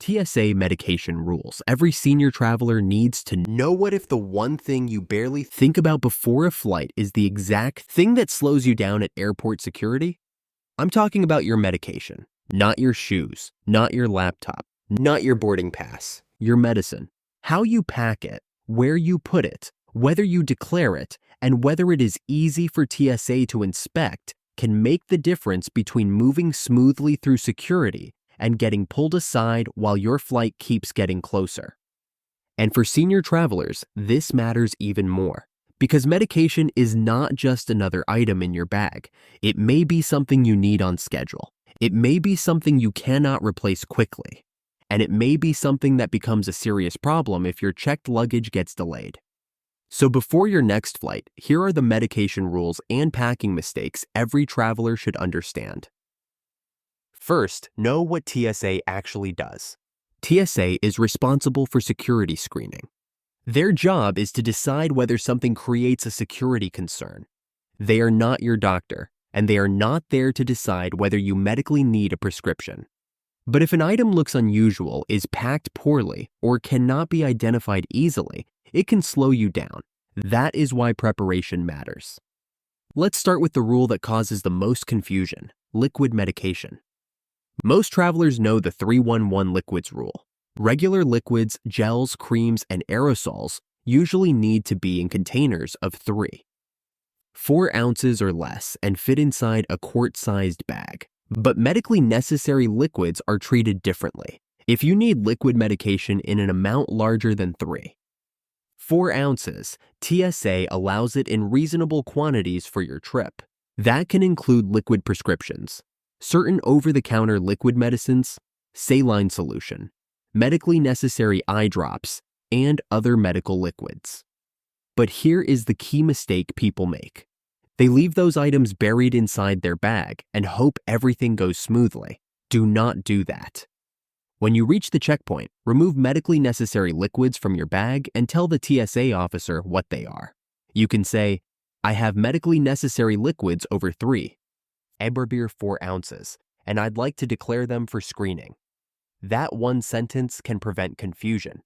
TSA medication rules. Every senior traveler needs to know. What if the one thing you barely think about before a flight is the exact thing that slows you down at airport security? I'm talking about your medication, not your shoes, not your laptop, not your boarding pass, your medicine. How you pack it, where you put it, whether you declare it, and whether it is easy for TSA to inspect can make the difference between moving smoothly through security and getting pulled aside while your flight keeps getting closer. And for senior travelers, this matters even more, because medication is not just another item in your bag. It may be something you need on schedule. It may be something you cannot replace quickly. And it may be something that becomes a serious problem if your checked luggage gets delayed. So before your next flight, here are the medication rules and packing mistakes every traveler should understand. First, know what TSA actually does. TSA is responsible for security screening. Their job is to decide whether something creates a security concern. They are not your doctor, and they are not there to decide whether you medically need a prescription. But if an item looks unusual, is packed poorly, or cannot be identified easily, it can slow you down. That is why preparation matters. Let's start with the rule that causes the most confusion: liquid medication. Most travelers know the 3-1-1 liquids rule. Regular liquids, gels, creams, and aerosols usually need to be in containers of 4 ounces or less and fit inside a quart-sized bag. But medically necessary liquids are treated differently. If you need liquid medication in an amount larger than 4 ounces, TSA allows it in reasonable quantities for your trip. That can include liquid prescriptions, certain over-the-counter liquid medicines, saline solution, medically necessary eye drops, and other medical liquids. But here is the key mistake people make. They leave those items buried inside their bag and hope everything goes smoothly. Do not do that. When you reach the checkpoint, remove medically necessary liquids from your bag and tell the TSA officer what they are. You can say, "I have medically necessary liquids over 4 ounces, and I'd like to declare them for screening." That one sentence can prevent confusion.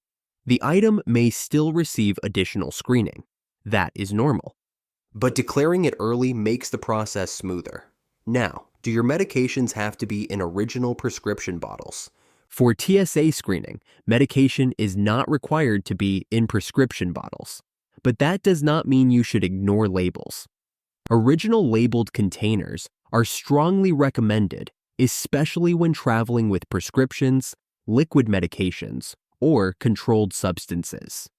The item may still receive additional screening. That is normal. But declaring it early makes the process smoother. Now, do your medications have to be in original prescription bottles? For TSA screening, medication is not required to be in prescription bottles. But that does not mean you should ignore labels. Original labeled containers are strongly recommended, especially when traveling with prescriptions, liquid medications, or controlled substances.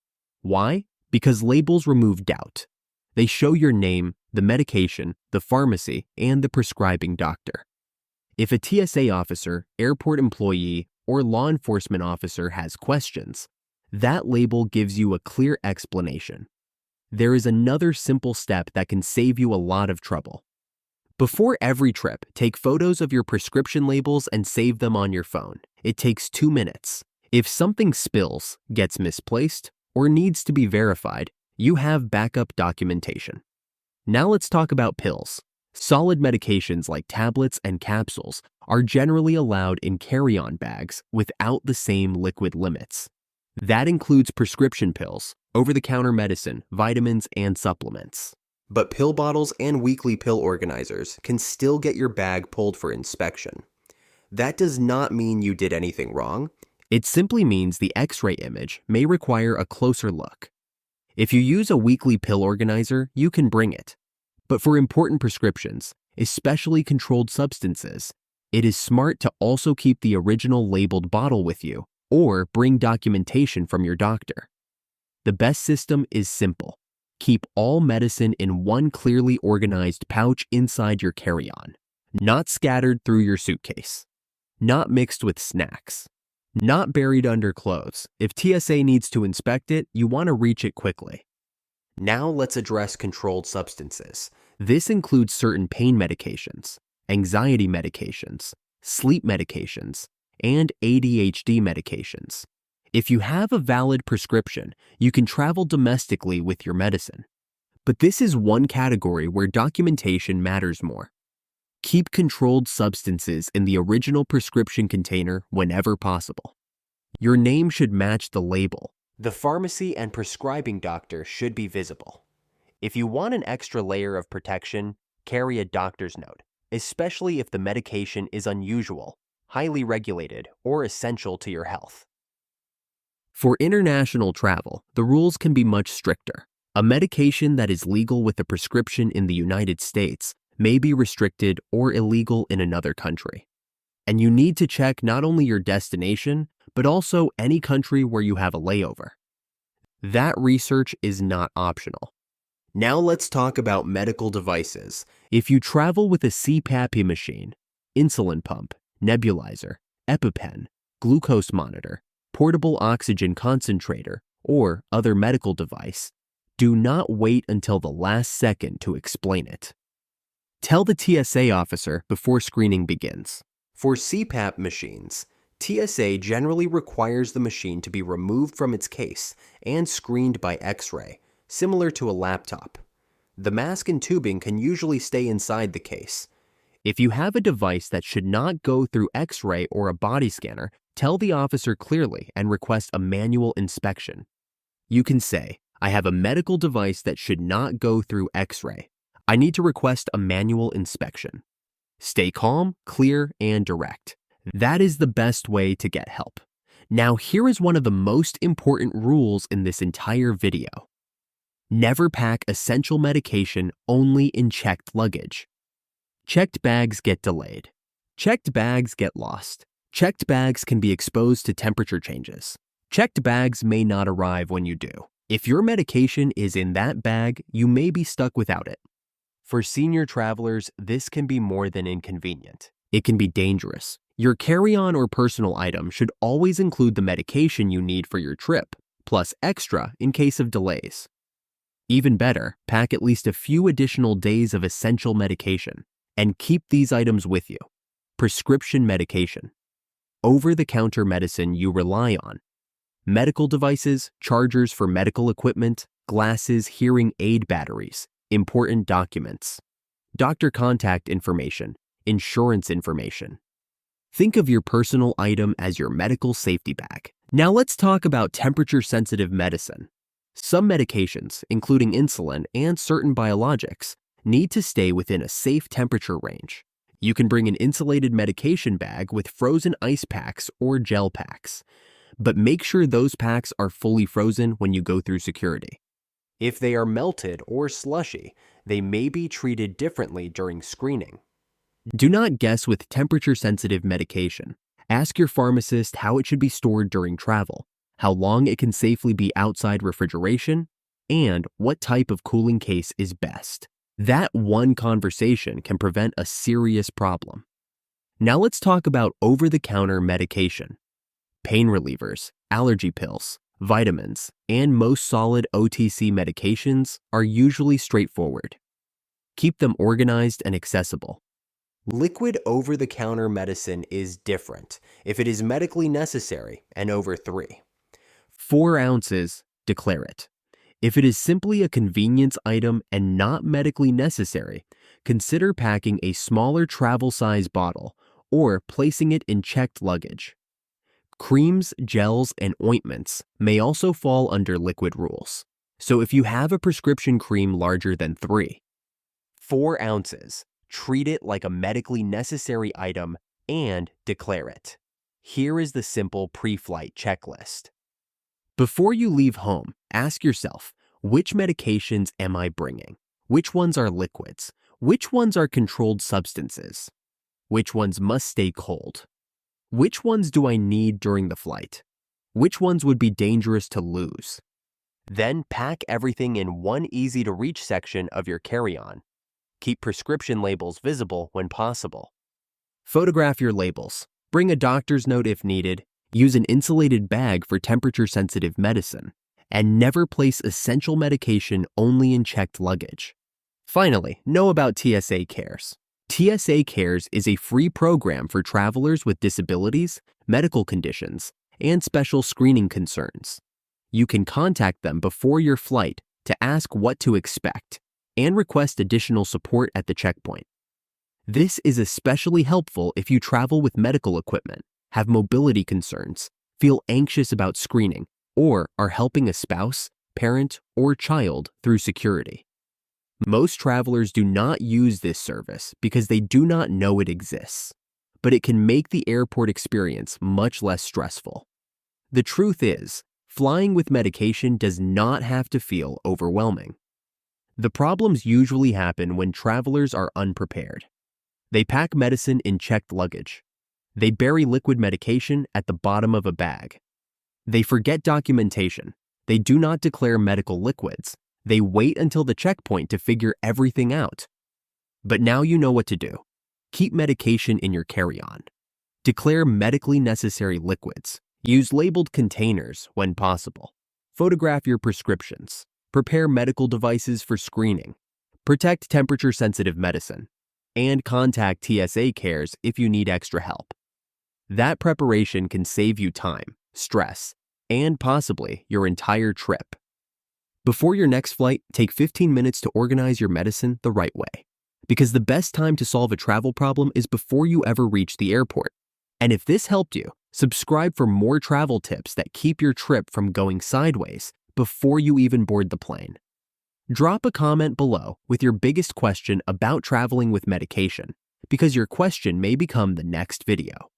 Why? Because labels remove doubt. They show your name, the medication, the pharmacy, and the prescribing doctor. If a TSA officer, airport employee, or law enforcement officer has questions, that label gives you a clear explanation. There is another simple step that can save you a lot of trouble. Before every trip, take photos of your prescription labels and save them on your phone. It takes 2 minutes. If something spills, gets misplaced, or needs to be verified, you have backup documentation. Now let's talk about pills. Solid medications like tablets and capsules are generally allowed in carry-on bags without the same liquid limits. That includes prescription pills, over-the-counter medicine, vitamins, and supplements. But pill bottles and weekly pill organizers can still get your bag pulled for inspection. That does not mean you did anything wrong. It simply means the X-ray image may require a closer look. If you use a weekly pill organizer, you can bring it. But for important prescriptions, especially controlled substances, it is smart to also keep the original labeled bottle with you or bring documentation from your doctor. The best system is simple. Keep all medicine in one clearly organized pouch inside your carry-on, not scattered through your suitcase, not mixed with snacks, not buried under clothes. If TSA needs to inspect it, you want to reach it quickly. Now let's address controlled substances. This includes certain pain medications, anxiety medications, sleep medications, and ADHD medications. If you have a valid prescription, you can travel domestically with your medicine. But this is one category where documentation matters more. Keep controlled substances in the original prescription container whenever possible. Your name should match the label. The pharmacy and prescribing doctor should be visible. If you want an extra layer of protection, carry a doctor's note, especially if the medication is unusual, highly regulated, or essential to your health. For international travel, the rules can be much stricter. A medication that is legal with a prescription in the United States may be restricted or illegal in another country. And you need to check not only your destination, but also any country where you have a layover. That research is not optional. Now let's talk about medical devices. If you travel with a cpap machine, insulin pump, nebulizer, EpiPen, glucose monitor, portable oxygen concentrator, or other medical device, do not wait until the last second to explain it. Tell the TSA officer before screening begins. For cpap machines, TSA generally requires the machine to be removed from its case and screened by X-ray, similar to a laptop. The mask and tubing can usually stay inside the case. If you have a device that should not go through X-ray or a body scanner, tell the officer clearly and request a manual inspection. You can say, "I have a medical device that should not go through X-ray. I need to request a manual inspection." Stay calm, clear, and direct. That is the best way to get help. Now, here is one of the most important rules in this entire video. Never pack essential medication only in checked luggage. Checked bags get delayed. Checked bags get lost. Checked bags can be exposed to temperature changes. Checked bags may not arrive when you do. If your medication is in that bag, you may be stuck without it. For senior travelers, this can be more than inconvenient. It can be dangerous. Your carry-on or personal item should always include the medication you need for your trip, plus extra in case of delays. Even better, pack at least a few additional days of essential medication, and keep these items with you. Prescription medication. Over-the-counter medicine you rely on. Medical devices, chargers for medical equipment, glasses, hearing aid batteries, important documents. Doctor contact information, insurance information. Think of your personal item as your medical safety bag. Now let's talk about temperature-sensitive medicine. Some medications, including insulin and certain biologics, need to stay within a safe temperature range. You can bring an insulated medication bag with frozen ice packs or gel packs, but make sure those packs are fully frozen when you go through security. If they are melted or slushy, they may be treated differently during screening. Do not guess with temperature-sensitive medication. Ask your pharmacist how it should be stored during travel, how long it can safely be outside refrigeration, and what type of cooling case is best. That one conversation can prevent a serious problem. Now let's talk about over-the-counter medication. Pain relievers, allergy pills, vitamins, and most solid OTC medications are usually straightforward. Keep them organized and accessible. Liquid over-the-counter medicine is different if it is medically necessary and over 3. 4 ounces, declare it. If it is simply a convenience item and not medically necessary, consider packing a smaller travel size bottle or placing it in checked luggage. Creams, gels, and ointments may also fall under liquid rules. So if you have a prescription cream larger than 4 ounces, treat it like a medically necessary item and declare it. Here is the simple pre-flight checklist. Before you leave home, ask yourself, which medications am I bringing? Which ones are liquids? Which ones are controlled substances? Which ones must stay cold? Which ones do I need during the flight? Which ones would be dangerous to lose? Then pack everything in one easy-to-reach section of your carry-on. Keep prescription labels visible when possible. Photograph your labels. Bring a doctor's note if needed. Use an insulated bag for temperature-sensitive medicine. And never place essential medication only in checked luggage. Finally, know about TSA Cares. TSA Cares is a free program for travelers with disabilities, medical conditions, and special screening concerns. You can contact them before your flight to ask what to expect and request additional support at the checkpoint. This is especially helpful if you travel with medical equipment, have mobility concerns, feel anxious about screening, or are helping a spouse, parent, or child through security. Most travelers do not use this service because they do not know it exists, but it can make the airport experience much less stressful. The truth is, flying with medication does not have to feel overwhelming. The problems usually happen when travelers are unprepared. They pack medicine in checked luggage. They bury liquid medication at the bottom of a bag. They forget documentation. They do not declare medical liquids. They wait until the checkpoint to figure everything out. But now you know what to do. Keep medication in your carry-on. Declare medically necessary liquids. Use labeled containers when possible. Photograph your prescriptions. Prepare medical devices for screening. Protect temperature-sensitive medicine. And contact TSA cares if you need extra help. That preparation can save you time, stress, and possibly your entire trip. Before your next flight, take 15 minutes to organize your medicine the right way. Because the best time to solve a travel problem is before you ever reach the airport. And if this helped you, subscribe for more travel tips that keep your trip from going sideways before you even board the plane. Drop a comment below with your biggest question about traveling with medication, because your question may become the next video.